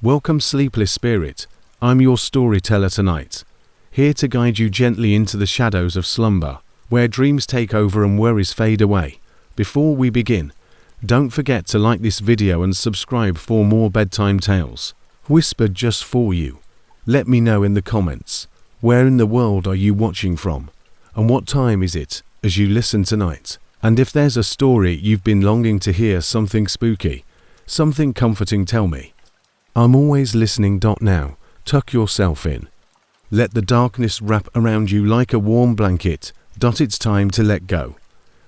Welcome, sleepless spirit. I'm your storyteller tonight, here to guide you gently into the shadows of slumber, where dreams take over and worries fade away. Before we begin, don't forget to like this video and subscribe for more bedtime tales, whispered just for you. Let me know in the comments, where in the world are you watching from, and what time is it as you listen tonight? And if there's a story you've been longing to hear, something spooky, something comforting, tell me. I'm always listening. Now, tuck yourself in. Let the darkness wrap around you like a warm blanket. It's time to let go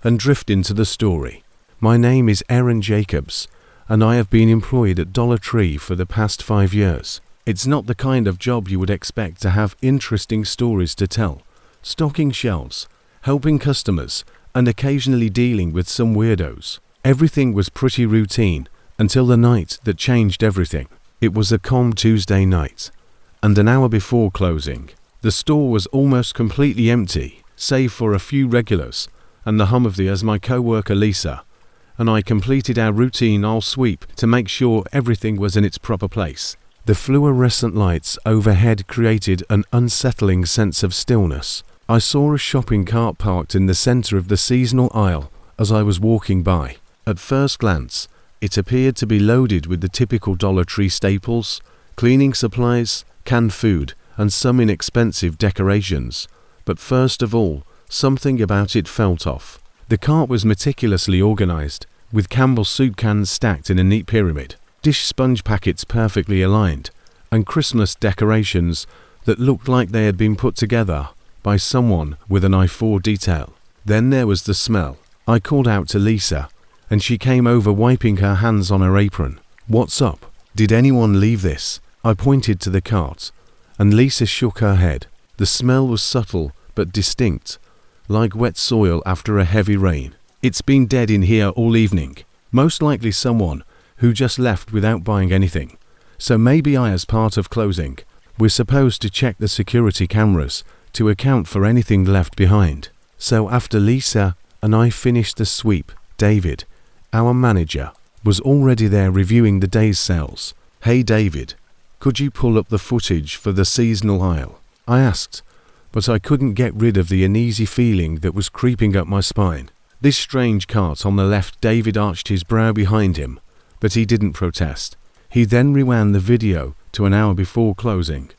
and drift into the story. My name is Aaron Jacobs, and I have been employed at Dollar Tree for the past 5 years. It's not the kind of job you would expect to have interesting stories to tell, stocking shelves, helping customers, and occasionally dealing with some weirdos. Everything was pretty routine until the night that changed everything. It was a calm Tuesday night, and an hour before closing, the store was almost completely empty, save for a few regulars and the hum of the as my co-worker Lisa and I completed our routine aisle sweep to make sure everything was in its proper place. The fluorescent lights overhead created an unsettling sense of stillness. I saw a shopping cart parked in the center of the seasonal aisle as I was walking by. At first glance, it appeared to be loaded with the typical Dollar Tree staples, cleaning supplies, canned food, and some inexpensive decorations. But first of all, something about it felt off. The cart was meticulously organized, with Campbell's soup cans stacked in a neat pyramid, dish sponge packets perfectly aligned, and Christmas decorations that looked like they had been put together by someone with an eye for detail. Then there was the smell. I called out to Lisa, and she came over wiping her hands on her apron. "What's up? Did anyone leave this?" I pointed to the cart, and Lisa shook her head. The smell was subtle but distinct, like wet soil after a heavy rain. "It's been dead in here all evening. Most likely someone who just left without buying anything. So maybe as part of closing, we're supposed to check the security cameras to account for anything left behind." So after Lisa and I finished the sweep, David, our manager, was already there reviewing the day's sales. "Hey David, could you pull up the footage for the seasonal aisle?" I asked, but I couldn't get rid of the uneasy feeling that was creeping up my spine. "This strange cart on the left." David arched his brow behind him, but he didn't protest. He then rewound the video to an hour before closing,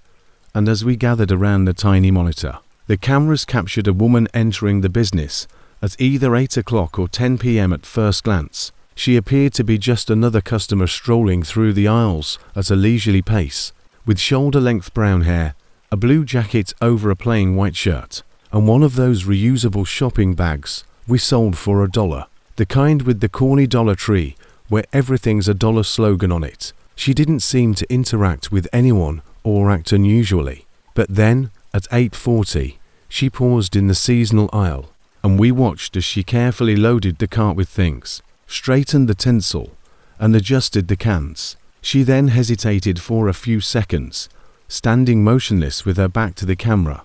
and as we gathered around the tiny monitor, the cameras captured a woman entering the business at either 8 o'clock or 10 p.m. At first glance, she appeared to be just another customer strolling through the aisles at a leisurely pace, with shoulder-length brown hair, a blue jacket over a plain white shirt, and one of those reusable shopping bags we sold for $1, the kind with the corny Dollar Tree where everything's $1 slogan on it. She didn't seem to interact with anyone or act unusually. But then, at 8:40, she paused in the seasonal aisle, and we watched as she carefully loaded the cart with things, straightened the tinsel, and adjusted the cans. She then hesitated for a few seconds, standing motionless with her back to the camera,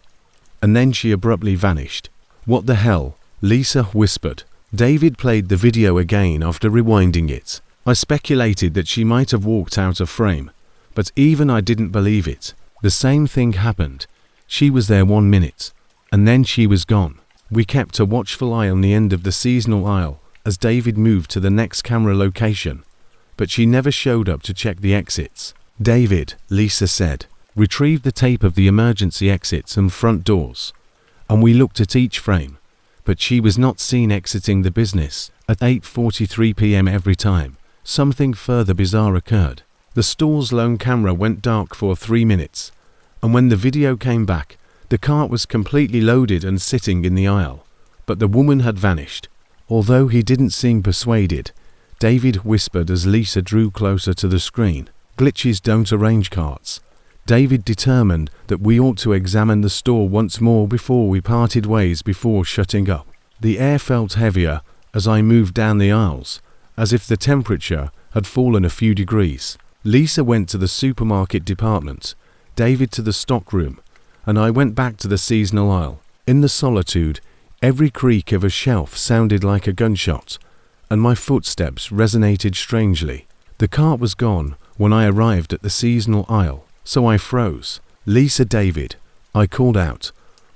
and then she abruptly vanished. "What the hell?" Lisa whispered. David played the video again after rewinding it. I speculated that she might have walked out of frame, but even I didn't believe it. The same thing happened. She was there 1 minute, and then she was gone. We kept a watchful eye on the end of the seasonal aisle as David moved to the next camera location, but she never showed up to check the exits. "David," Lisa said, retrieved the tape of the emergency exits and front doors, and we looked at each frame, but she was not seen exiting the business. At 8:43 p.m. every time, something further bizarre occurred. The store's lone camera went dark for 3 minutes, and when the video came back, the cart was completely loaded and sitting in the aisle, but the woman had vanished. Although he didn't seem persuaded, David whispered as Lisa drew closer to the screen. "Glitches don't arrange carts." David determined that we ought to examine the store once more before we parted ways before shutting up. The air felt heavier as I moved down the aisles, as if the temperature had fallen a few degrees. Lisa went to the supermarket department, David to the stockroom, and I went back to the seasonal aisle. In the solitude, every creak of a shelf sounded like a gunshot, and my footsteps resonated strangely. The cart was gone when I arrived at the seasonal aisle, so I froze. "Lisa, David," I called out.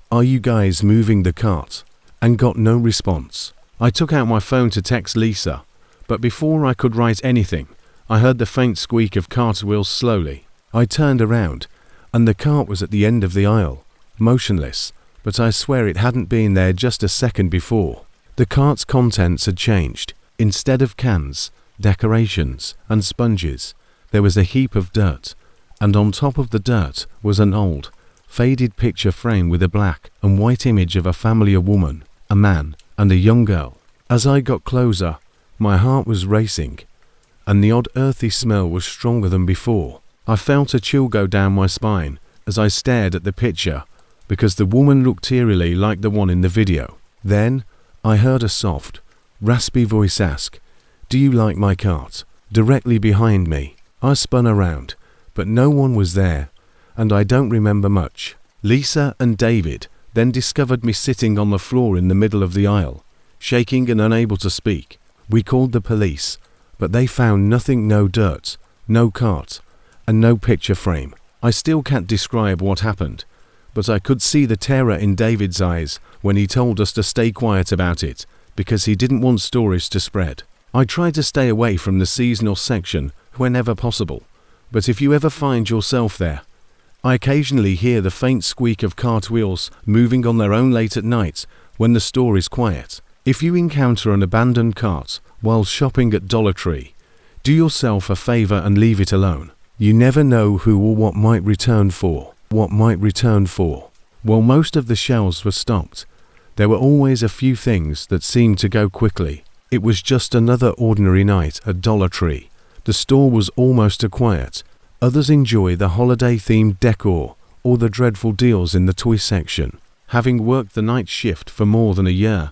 "Are you guys moving the cart?" And got no response. I took out my phone to text Lisa, but before I could write anything, I heard the faint squeak of cart wheels slowly. I turned around, and the cart was at the end of the aisle, motionless, but I swear it hadn't been there just a second before. The cart's contents had changed. Instead of cans, decorations, and sponges, there was a heap of dirt, and on top of the dirt was an old, faded picture frame with a black and white image of a family, a woman, a man, and a young girl. As I got closer, my heart was racing, and the odd earthy smell was stronger than before. I felt a chill go down my spine as I stared at the picture, because the woman looked eerily like the one in the video. Then, I heard a soft, raspy voice ask, "Do you like my cart?" directly behind me. I spun around, but no one was there, and I don't remember much. Lisa and David then discovered me sitting on the floor in the middle of the aisle, shaking and unable to speak. We called the police, but they found nothing, no dirt, no cart, and no picture frame. I still can't describe what happened, but I could see the terror in David's eyes when he told us to stay quiet about it, because he didn't want stories to spread. I tried to stay away from the seasonal section whenever possible, but if you ever find yourself there, I occasionally hear the faint squeak of cart wheels moving on their own late at night when the store is quiet. If you encounter an abandoned cart while shopping at Dollar Tree, do yourself a favor and leave it alone. You never know who or what might return for. While most of the shelves were stocked, there were always a few things that seemed to go quickly. It was just another ordinary night at Dollar Tree. The store was almost quiet. Others enjoy the holiday-themed decor or the dreadful deals in the toy section. Having worked the night shift for more than a year,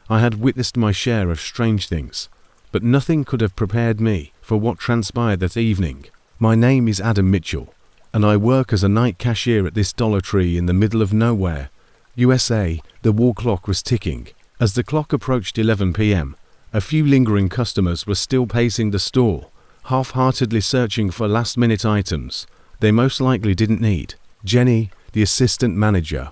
I had witnessed my share of strange things, but nothing could have prepared me for what transpired that evening. My name is Adam Mitchell, and I work as a night cashier at this Dollar Tree in the middle of nowhere, USA. The wall clock was ticking. As the clock approached 11 p.m., a few lingering customers were still pacing the store, half-heartedly searching for last-minute items they most likely didn't need. Jenny, the assistant manager,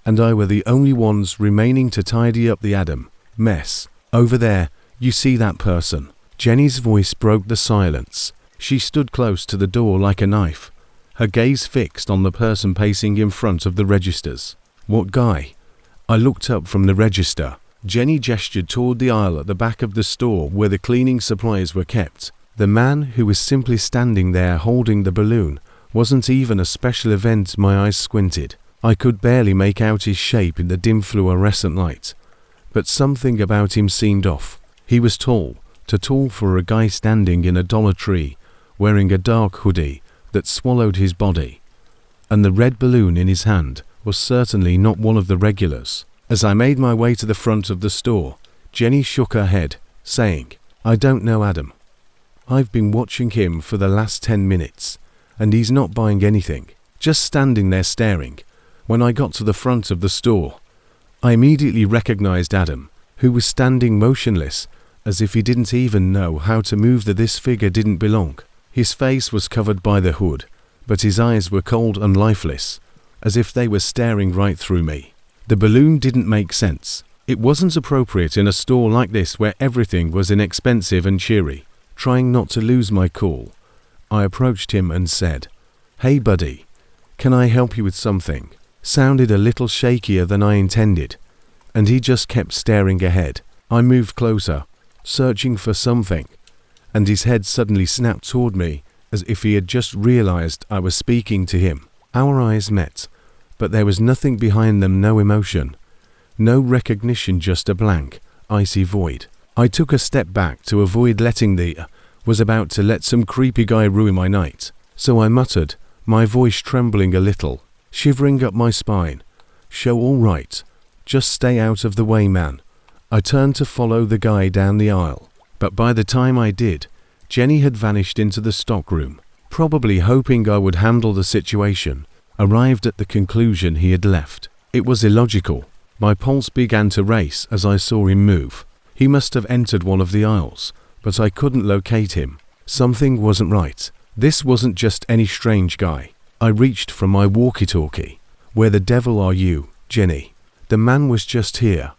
and I were the only ones remaining to tidy up the Adam mess. "Over there, you see that person?" Jenny's voice broke the silence. She stood close to the door like a knife, her gaze fixed on the person pacing in front of the registers. "What guy?" I looked up from the register. Jenny gestured toward the aisle at the back of the store where the cleaning supplies were kept. The man who was simply standing there holding the balloon wasn't even a special event. My eyes squinted. I could barely make out his shape in the dim fluorescent light, but something about him seemed off. He was tall, too tall for a guy standing in a Dollar Tree, wearing a dark hoodie that swallowed his body, and the red balloon in his hand was certainly not one of the regulars. As I made my way to the front of the store, Jenny shook her head, saying, "I don't know Adam. I've been watching him for the last 10 minutes, and he's not buying anything, just standing there staring." When I got to the front of the store, I immediately recognized Adam, who was standing motionless, as if he didn't even know how to move. This figure didn't belong. His face was covered by the hood, but his eyes were cold and lifeless, as if they were staring right through me. The balloon didn't make sense. It wasn't appropriate in a store like this where everything was inexpensive and cheery. Trying not to lose my cool, I approached him and said, "Hey buddy, can I help you with something?" Sounded a little shakier than I intended, and he just kept staring ahead. I moved closer, searching for something, and his head suddenly snapped toward me as if he had just realized I was speaking to him. Our eyes met, but there was nothing behind them, no emotion, no recognition, just a blank, icy void. I took a step back to avoid letting was about to let some creepy guy ruin my night, so I muttered, my voice trembling a little, shivering up my spine, "Show all right, just stay out of the way, man." I turned to follow the guy down the aisle, but by the time I did, Jenny had vanished into the stockroom. Probably hoping I would handle the situation, arrived at the conclusion he had left. It was illogical. My pulse began to race as I saw him move. He must have entered one of the aisles, but I couldn't locate him. Something wasn't right. This wasn't just any strange guy. I reached for my walkie-talkie. "Where the devil are you, Jenny? The man was just here,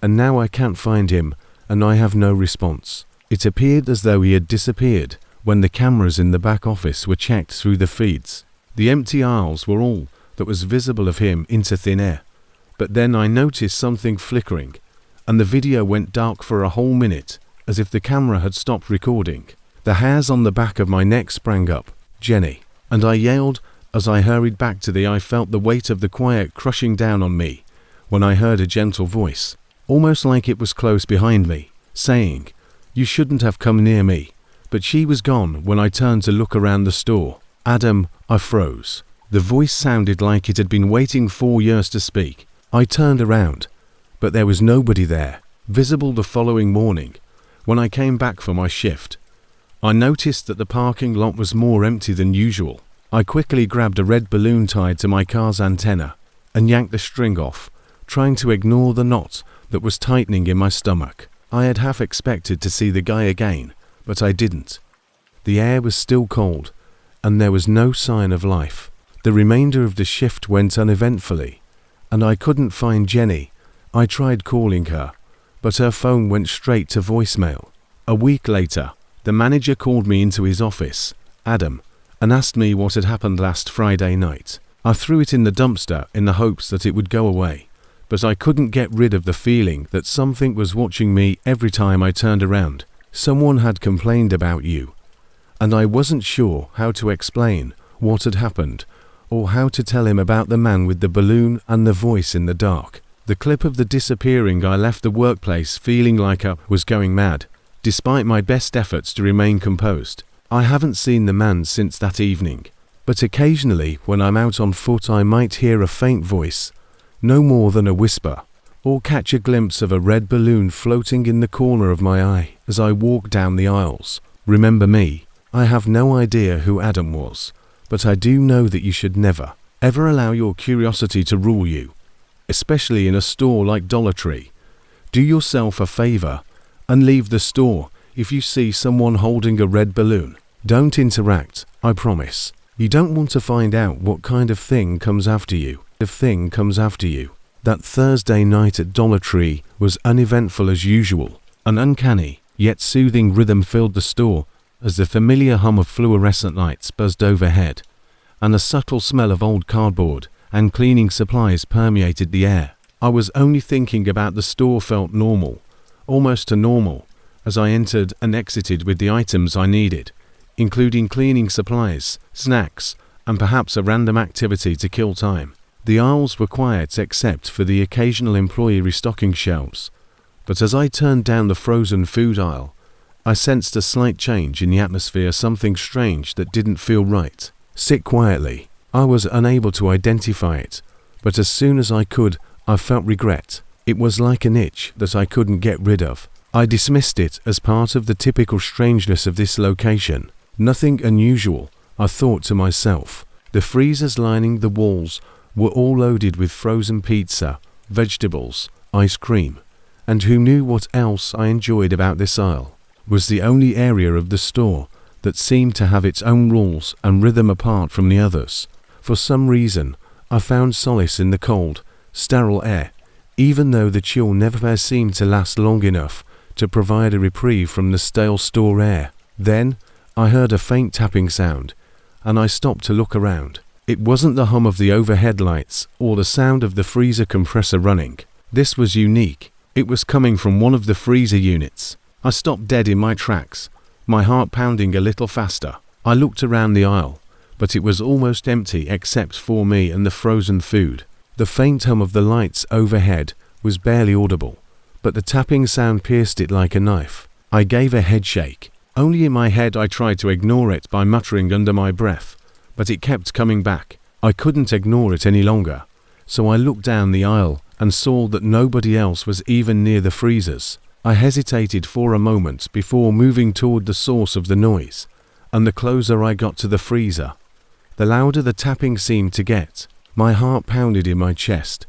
and now I can't find him, and I have no response." It appeared as though he had disappeared when the cameras in the back office were checked through the feeds. The empty aisles were all that was visible of him into thin air. But then I noticed something flickering, and the video went dark for a whole minute, as if the camera had stopped recording. The hairs on the back of my neck sprang up. "Jenny!" And I yelled as I hurried back to I felt the weight of the quiet crushing down on me when I heard a gentle voice, almost like it was close behind me, saying, "You shouldn't have come near me." But she was gone when I turned to look around the store. "Adam," I froze. The voice sounded like it had been waiting 4 years to speak. I turned around, but there was nobody there, visible the following morning. When I came back for my shift, I noticed that the parking lot was more empty than usual. I quickly grabbed a red balloon tied to my car's antenna and yanked the string off, trying to ignore the knot that was tightening in my stomach. I had half expected to see the guy again, but I didn't. The air was still cold, and there was no sign of life. The remainder of the shift went uneventfully, and I couldn't find Jenny. I tried calling her, but her phone went straight to voicemail. A week later, the manager called me into his office, Adam, and asked me what had happened last Friday night. I threw it in the dumpster in the hopes that it would go away, but I couldn't get rid of the feeling that something was watching me every time I turned around. Someone had complained about you, and I wasn't sure how to explain what had happened or how to tell him about the man with the balloon and the voice in the dark. The clip of the disappearing, I left the workplace feeling like I was going mad, despite my best efforts to remain composed. I haven't seen the man since that evening, but occasionally when I'm out on foot I might hear a faint voice, no more than a whisper, or catch a glimpse of a red balloon floating in the corner of my eye as I walk down the aisles. Remember me, I have no idea who Adam was, but I do know that you should never, ever allow your curiosity to rule you, especially in a store like Dollar Tree. Do yourself a favor and leave the store if you see someone holding a red balloon. Don't interact, I promise. You don't want to find out what kind of thing comes after you. That Thursday night at Dollar Tree was uneventful as usual. An uncanny, yet soothing rhythm filled the store as the familiar hum of fluorescent lights buzzed overhead, and a subtle smell of old cardboard and cleaning supplies permeated the air. I was only thinking about the store felt normal, almost too normal, as I entered and exited with the items I needed, including cleaning supplies, snacks, and perhaps a random activity to kill time. The aisles were quiet except for the occasional employee restocking shelves, but as I turned down the frozen food aisle, I sensed a slight change in the atmosphere, something strange that didn't feel right. Sit quietly. I was unable to identify it, but as soon as I could, I felt regret. It was like an itch that I couldn't get rid of. I dismissed it as part of the typical strangeness of this location. Nothing unusual, I thought to myself. The freezers lining the walls were all loaded with frozen pizza, vegetables, ice cream, and who knew what else I enjoyed about this aisle? Was the only area of the store that seemed to have its own rules and rhythm apart from the others. For some reason, I found solace in the cold, sterile air, even though the chill never seemed to last long enough to provide a reprieve from the stale store air. Then, I heard a faint tapping sound, and I stopped to look around. It wasn't the hum of the overhead lights or the sound of the freezer compressor running. This was unique. It was coming from one of the freezer units. I stopped dead in my tracks, my heart pounding a little faster. I looked around the aisle, but it was almost empty except for me and the frozen food. The faint hum of the lights overhead was barely audible, but the tapping sound pierced it like a knife. I gave a head shake. Only in my head I tried to ignore it by muttering under my breath, but it kept coming back. I couldn't ignore it any longer, so I looked down the aisle and saw that nobody else was even near the freezers. I hesitated for a moment before moving toward the source of the noise, and the closer I got to the freezer, the louder the tapping seemed to get. My heart pounded in my chest,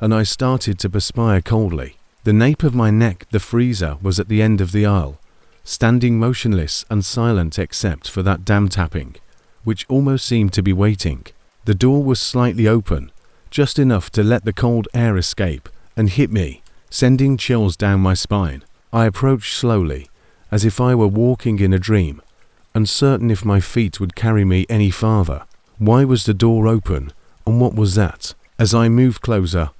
and I started to perspire coldly. The nape of my neck, the freezer, was at the end of the aisle, standing motionless and silent except for that damn tapping. which almost seemed to be waiting. The door was slightly open, just enough to let the cold air escape and hit me, sending chills down my spine. I approached slowly, as if I were walking in a dream, uncertain if my feet would carry me any farther. Why was the door open, and what was that? As I moved closer,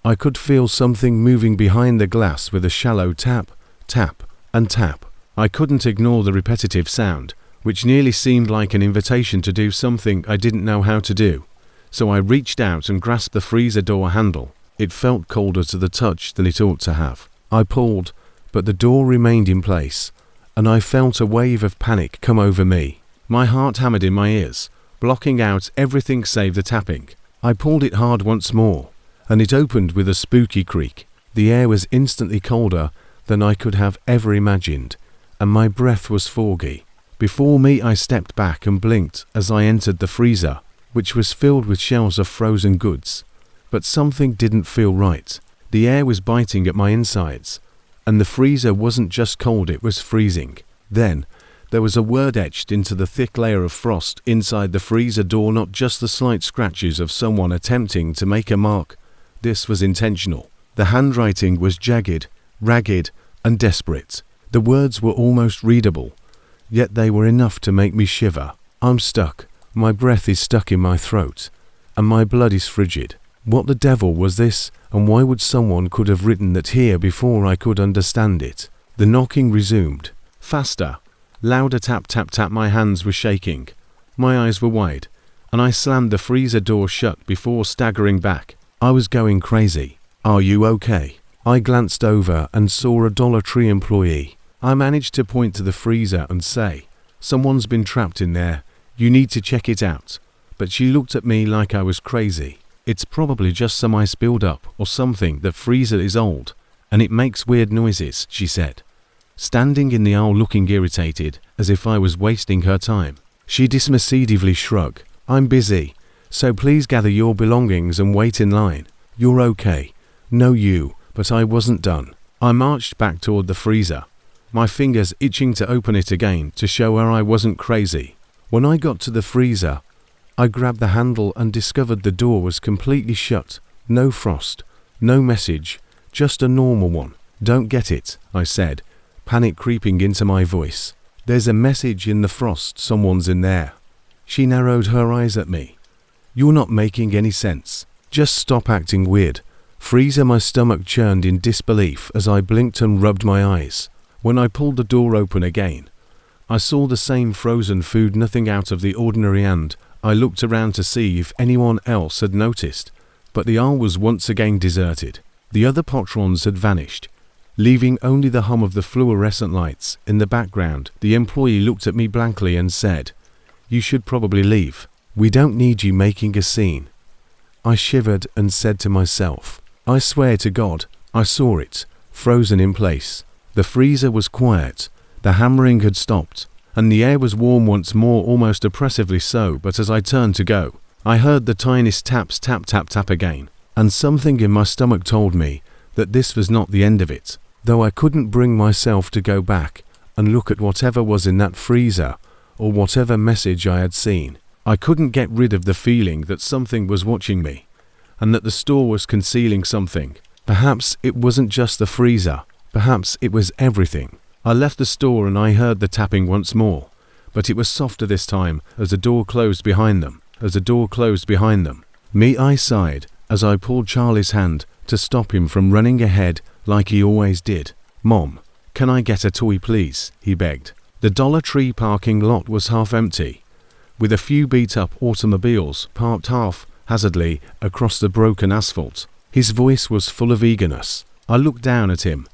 I could feel something moving behind the glass with a shallow tap, tap, and tap. I couldn't ignore the repetitive sound, which nearly seemed like an invitation to do something I didn't know how to do. So I reached out and grasped the freezer door handle. It felt colder to the touch than it ought to have. I pulled, but the door remained in place, and I felt a wave of panic come over me. My heart hammered in my ears, blocking out everything save the tapping. I pulled it hard once more, and it opened with a spooky creak. The air was instantly colder than I could have ever imagined, and my breath was foggy. Before me I stepped back and blinked as I entered the freezer, which was filled with shelves of frozen goods. But something didn't feel right. The air was biting at my insides, and the freezer wasn't just cold, it was freezing. Then, there was a word etched into the thick layer of frost inside the freezer door, not just the slight scratches of someone attempting to make a mark. This was intentional. The handwriting was jagged, ragged, and desperate. The words were almost readable, yet they were enough to make me shiver. I'm stuck. My breath is stuck in my throat, and my blood is frigid. What the devil was this, and why would someone could have written that here before I could understand it? The knocking resumed. Faster. Louder tap tap tap. My hands were shaking. My eyes were wide, and I slammed the freezer door shut before staggering back. I was going crazy. Are you okay? I glanced over and saw a Dollar Tree employee. I managed to point to the freezer and say, "Someone's been trapped in there. You need to check it out." But she looked at me like I was crazy. "It's probably just some ice build-up or something. The freezer is old, and it makes weird noises," she said, standing in the aisle looking irritated, as if I was wasting her time. She dismissively shrugged. "I'm busy, so please gather your belongings and wait in line. You're okay." "No you," but I wasn't done. I marched back toward the freezer, my fingers itching to open it again to show her I wasn't crazy. When I got to the freezer, I grabbed the handle and discovered the door was completely shut. No frost, no message, just a normal one. "Don't get it," I said, panic creeping into my voice. "There's a message in the frost. Someone's in there." She narrowed her eyes at me. "You're not making any sense. Just stop acting weird." Freezer, my stomach churned in disbelief as I blinked and rubbed my eyes. When I pulled the door open again, I saw the same frozen food, nothing out of the ordinary, and I looked around to see if anyone else had noticed, but the aisle was once again deserted. The other patrons had vanished, leaving only the hum of the fluorescent lights in the background. The employee looked at me blankly and said, "You should probably leave. We don't need you making a scene." I shivered and said to myself, "I swear to God, I saw it, frozen in place." The freezer was quiet, the hammering had stopped, and the air was warm once more, almost oppressively so. But as I turned to go, I heard the tiniest taps tap tap tap again, and something in my stomach told me that this was not the end of it. Though I couldn't bring myself to go back and look at whatever was in that freezer or whatever message I had seen, I couldn't get rid of the feeling that something was watching me, and that the store was concealing something. Perhaps it wasn't just the freezer, perhaps it was everything. I left the store and I heard the tapping once more, but it was softer this time as the door closed behind them. I sighed as I pulled Charlie's hand to stop him from running ahead like he always did. "Mom, can I get a toy please?" he begged. The Dollar Tree parking lot was half empty, with a few beat-up automobiles parked haphazardly across the broken asphalt. His voice was full of eagerness. I looked down at him,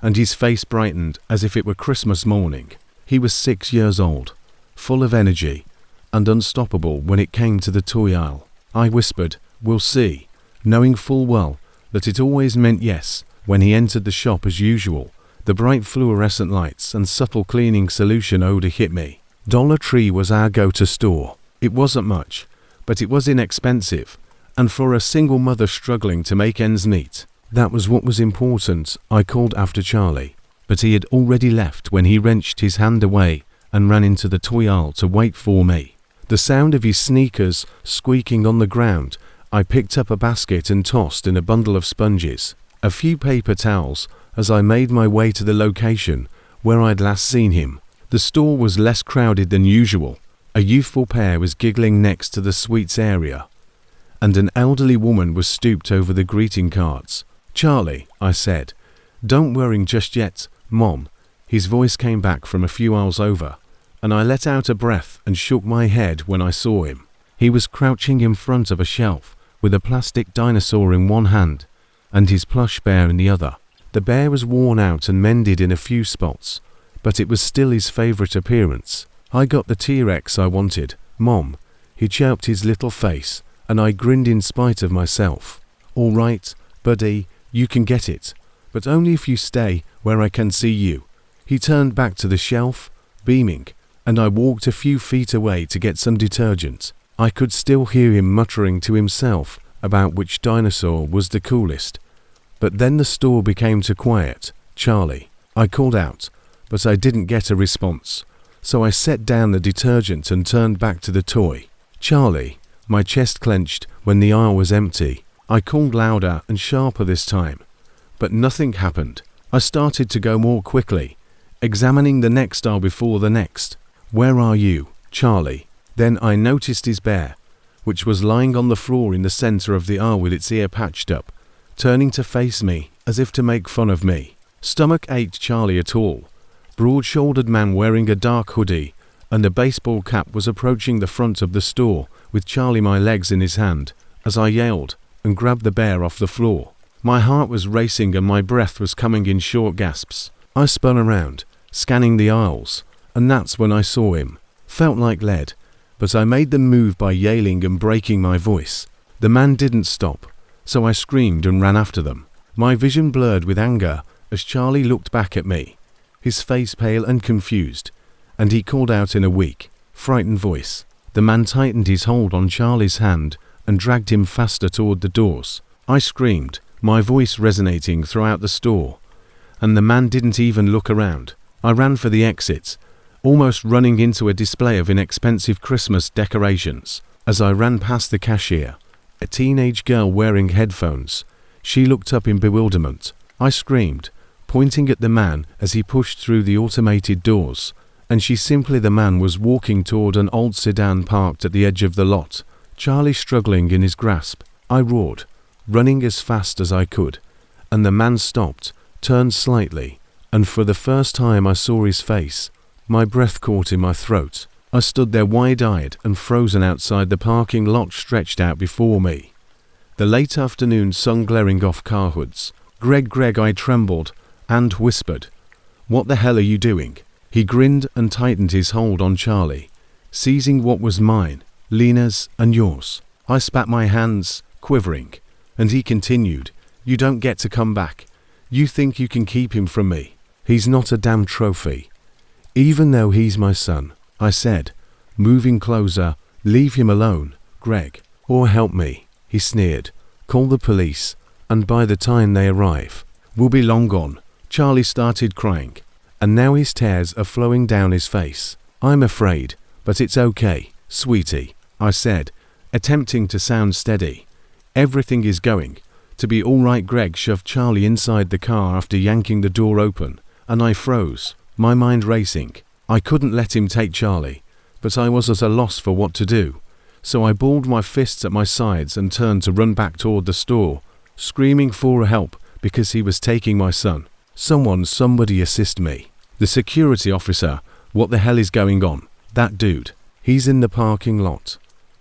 and his face brightened as if it were Christmas morning. He was 6 years old, full of energy, and unstoppable when it came to the toy aisle. I whispered, "We'll see," knowing full well that it always meant yes when he entered the shop as usual. The bright fluorescent lights and subtle cleaning solution odor hit me. Dollar Tree was our go-to store. It wasn't much, but it was inexpensive, and for a single mother struggling to make ends meet, that was what was important. I called after Charlie, but he had already left when he wrenched his hand away and ran into the toy aisle to wait for me. The sound of his sneakers squeaking on the ground, I picked up a basket and tossed in a bundle of sponges, a few paper towels, as I made my way to the location where I'd last seen him. The store was less crowded than usual. A youthful pair was giggling next to the sweets area, and an elderly woman was stooped over the greeting cards. "Charlie," I said. "Don't worry just yet, Mom." His voice came back from a few aisles over, and I let out a breath and shook my head when I saw him. He was crouching in front of a shelf, with a plastic dinosaur in one hand, and his plush bear in the other. The bear was worn out and mended in a few spots, but it was still his favorite appearance. "I got the T-Rex I wanted, Mom." He chirped his little face, and I grinned in spite of myself. "All right, buddy, you can get it, but only if you stay where I can see you." He turned back to the shelf, beaming, and I walked a few feet away to get some detergent. I could still hear him muttering to himself about which dinosaur was the coolest. But then the store became too quiet. "Charlie," I called out, but I didn't get a response, so I set down the detergent and turned back to the toy. "Charlie." My chest clenched when the aisle was empty. I called louder and sharper this time, but nothing happened. I started to go more quickly, examining the next aisle before the next. "Where are you, Charlie?" Then I noticed his bear, which was lying on the floor in the center of the aisle with its ear patched up, turning to face me as if to make fun of me. Stomach ached Charlie a tall, broad-shouldered man wearing a dark hoodie and a baseball cap was approaching the front of the store with Charlie my legs in his hand as I yelled and grabbed the bear off the floor. My heart was racing and my breath was coming in short gasps. I spun around, scanning the aisles, and that's when I saw him. Felt like lead, but I made them move by yelling and breaking my voice. The man didn't stop, so I screamed and ran after them. My vision blurred with anger as Charlie looked back at me, his face pale and confused, and he called out in a weak, frightened voice. The man tightened his hold on Charlie's hand and dragged him faster toward the doors. I screamed, my voice resonating throughout the store, and the man didn't even look around. I ran for the exits, almost running into a display of inexpensive Christmas decorations. As I ran past the cashier, a teenage girl wearing headphones, she looked up in bewilderment. I screamed, pointing at the man as he pushed through the automated doors, and the man was walking toward an old sedan parked at the edge of the lot, Charlie struggling in his grasp. I roared, running as fast as I could, and the man stopped, turned slightly, and for the first time I saw his face. My breath caught in my throat. I stood there wide-eyed and frozen outside the parking lot stretched out before me, the late afternoon sun glaring off car hoods. Greg, I trembled and whispered, "What the hell are you doing?" He grinned and tightened his hold on Charlie, seizing what was mine, Lena's and yours. I spat my hands, quivering, and he continued, "You don't get to come back. You think you can keep him from me? He's not a damn trophy. Even though he's my son," I said, moving closer. "Leave him alone, Greg, or help me," he sneered. "Call the police, and by the time they arrive, we'll be long gone." Charlie started crying, and now his tears are flowing down his face. "I'm afraid, but it's okay, sweetie," I said, attempting to sound steady. "Everything is going to be all right." Greg shoved Charlie inside the car after yanking the door open, and I froze, my mind racing. I couldn't let him take Charlie, but I was at a loss for what to do, so I balled my fists at my sides and turned to run back toward the store, screaming for help because he was taking my son. Somebody assist me. The security officer, what the hell is going on? That dude, he's in the parking lot,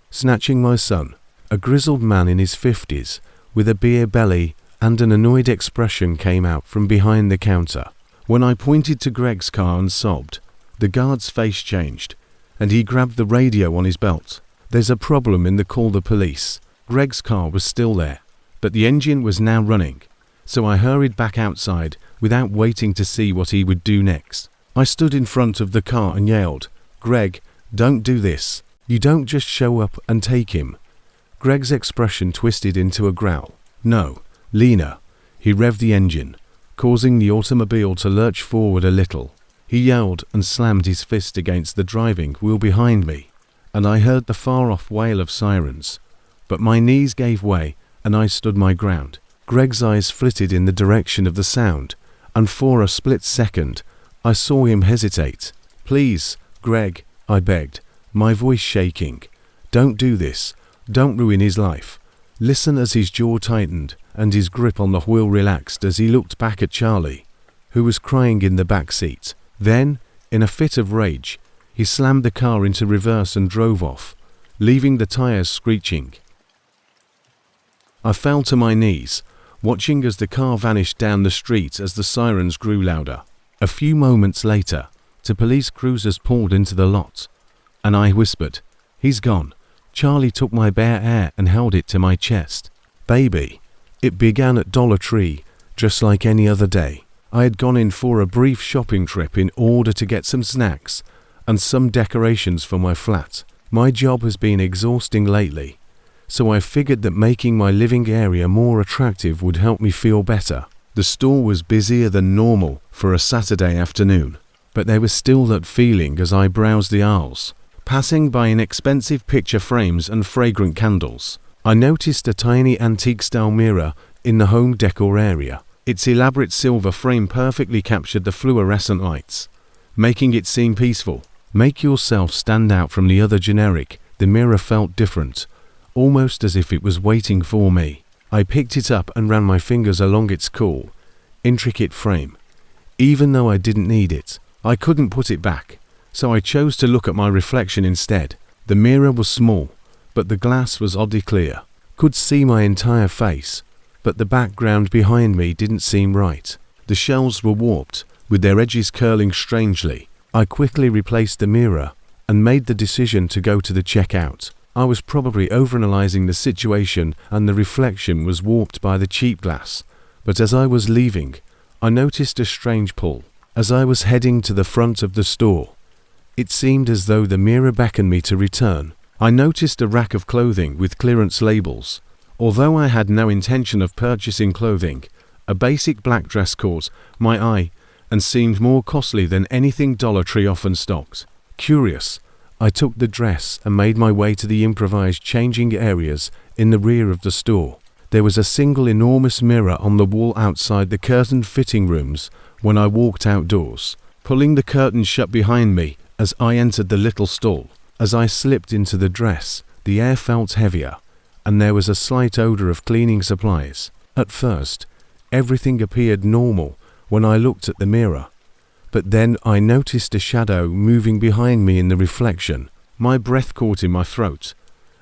snatching my son. A grizzled man in his 50s, with a beer belly and an annoyed expression came out from behind the counter. When I pointed to Greg's car and sobbed, the guard's face changed, and he grabbed the radio on his belt. "There's a problem in the call the police." Greg's car was still there, but the engine was now running, so I hurried back outside without waiting to see what he would do next. I stood in front of the car and yelled, "Greg, don't do this. You don't just show up and take him." Greg's expression twisted into a growl. "No, Lena." He revved the engine, causing the automobile to lurch forward a little. He yelled and slammed his fist against the driving wheel behind me, and I heard the far-off wail of sirens. But my knees gave way, and I stood my ground. Greg's eyes flitted in the direction of the sound, and for a split second, I saw him hesitate. "Please, Greg," I begged, my voice shaking. "Don't do this. Don't ruin his life." Listen as his jaw tightened, and his grip on the wheel relaxed as he looked back at Charlie, who was crying in the back seat. Then, in a fit of rage, he slammed the car into reverse and drove off, leaving the tires screeching. I fell to my knees, watching as the car vanished down the street as the sirens grew louder. A few moments later, two police cruisers pulled into the lot, and I whispered, "He's gone." Charlie took my bare hair and held it to my chest. "Baby." It began at Dollar Tree, just like any other day. I had gone in for a brief shopping trip in order to get some snacks and some decorations for my flat. My job has been exhausting lately, so I figured that making my living area more attractive would help me feel better. The store was busier than normal for a Saturday afternoon, but there was still that feeling as I browsed the aisles, passing by inexpensive picture frames and fragrant candles. I noticed a tiny antique-style mirror in the home decor area. Its elaborate silver frame perfectly captured the fluorescent lights, making it seem peaceful. Make yourself stand out from the other generic. The mirror felt different, almost as if it was waiting for me. I picked it up and ran my fingers along its cool, intricate frame. Even though I didn't need it, I couldn't put it back, so I chose to look at my reflection instead. The mirror was small, but the glass was oddly clear. Could see my entire face, but the background behind me didn't seem right. The shells were warped, with their edges curling strangely. I quickly replaced the mirror and made the decision to go to the checkout. I was probably overanalyzing the situation, and the reflection was warped by the cheap glass. But as I was leaving, I noticed a strange pull. As I was heading to the front of the store, it seemed as though the mirror beckoned me to return. I noticed a rack of clothing with clearance labels. Although I had no intention of purchasing clothing, a basic black dress caught my eye and seemed more costly than anything Dollar Tree often stocked. Curious, I took the dress and made my way to the improvised changing areas in the rear of the store. There was a single enormous mirror on the wall outside the curtained fitting rooms when I walked outdoors, pulling the curtain shut behind me as I entered the little stall. As I slipped into the dress, the air felt heavier, and there was a slight odor of cleaning supplies. At first, everything appeared normal when I looked at the mirror, but then I noticed a shadow moving behind me in the reflection. My breath caught in my throat,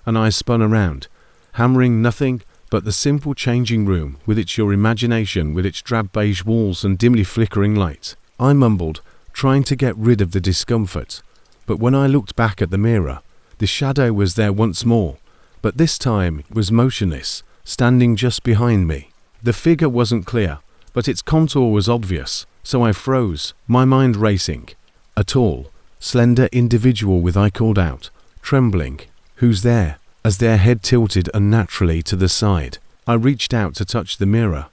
and I spun around, hammering nothing but the simple changing room with its your imagination, with its drab beige walls and dimly flickering light. I mumbled, trying to get rid of the discomfort, but when I looked back at the mirror, the shadow was there once more, but this time it was motionless, standing just behind me. The figure wasn't clear, but its contour was obvious, so I froze, my mind racing. A tall, slender individual with, I called out, trembling, "Who's there?" as their head tilted unnaturally to the side. I reached out to touch the mirror,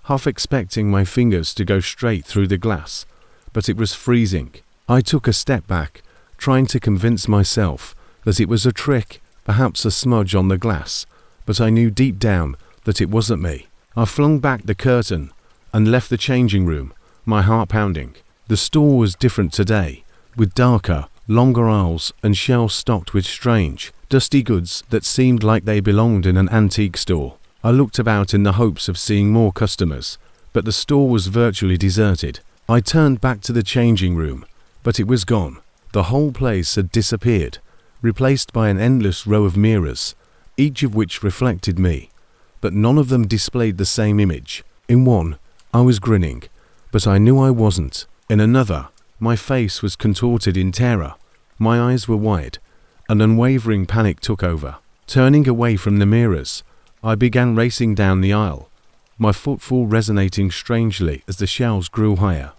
half expecting my fingers to go straight through the glass, but it was freezing. I took a step back, trying to convince myself that it was a trick, perhaps a smudge on the glass, but I knew deep down that it wasn't me. I flung back the curtain and left the changing room, my heart pounding. The store was different today, with darker, longer aisles and shelves stocked with strange, dusty goods that seemed like they belonged in an antique store. I looked about in the hopes of seeing more customers, but the store was virtually deserted. I turned back to the changing room, but it was gone. The whole place had disappeared, replaced by an endless row of mirrors, each of which reflected me, but none of them displayed the same image. In one, I was grinning, but I knew I wasn't. In another, my face was contorted in terror. My eyes were wide, and unwavering panic took over. Turning away from the mirrors, I began racing down the aisle, my footfall resonating strangely as the shelves grew higher,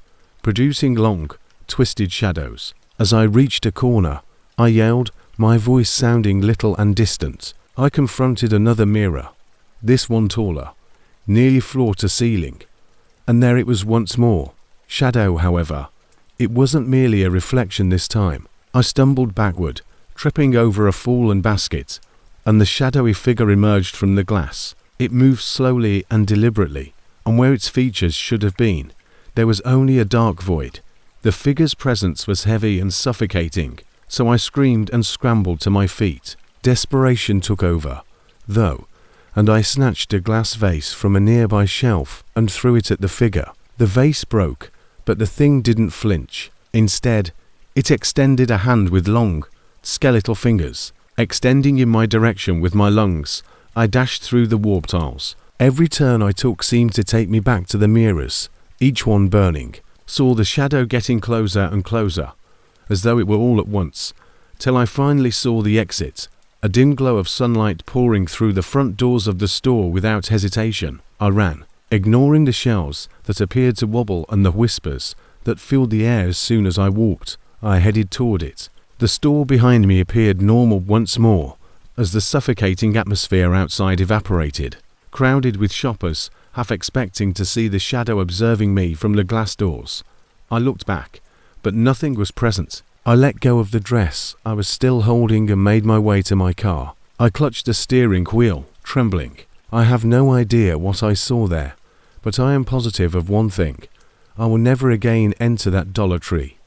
producing long, twisted shadows. As I reached a corner, I yelled, my voice sounding little and distant. I confronted another mirror, this one taller, nearly floor to ceiling, and there it was once more. Shadow, however. It wasn't merely a reflection this time. I stumbled backward, tripping over a fallen basket, and the shadowy figure emerged from the glass. It moved slowly and deliberately, and where its features should have been, there was only a dark void. The figure's presence was heavy and suffocating, so I screamed and scrambled to my feet. Desperation took over, though, and I snatched a glass vase from a nearby shelf and threw it at the figure. The vase broke, but the thing didn't flinch. Instead, it extended a hand with long, skeletal fingers. Extending in my direction with my lungs, I dashed through the warp tiles. Every turn I took seemed to take me back to the mirrors, each one burning. Saw the shadow getting closer and closer, as though it were all at once, till I finally saw the exit, a dim glow of sunlight pouring through the front doors of the store. Without hesitation, I ran, ignoring the shells that appeared to wobble and the whispers that filled the air. As soon as I walked, I headed toward it. The store behind me appeared normal once more, as the suffocating atmosphere outside evaporated, crowded with shoppers, half expecting to see the shadow observing me from the glass doors. I looked back, but nothing was present. I let go of the dress I was still holding and made my way to my car. I clutched the steering wheel, trembling. I have no idea what I saw there, but I am positive of one thing. I will never again enter that Dollar Tree.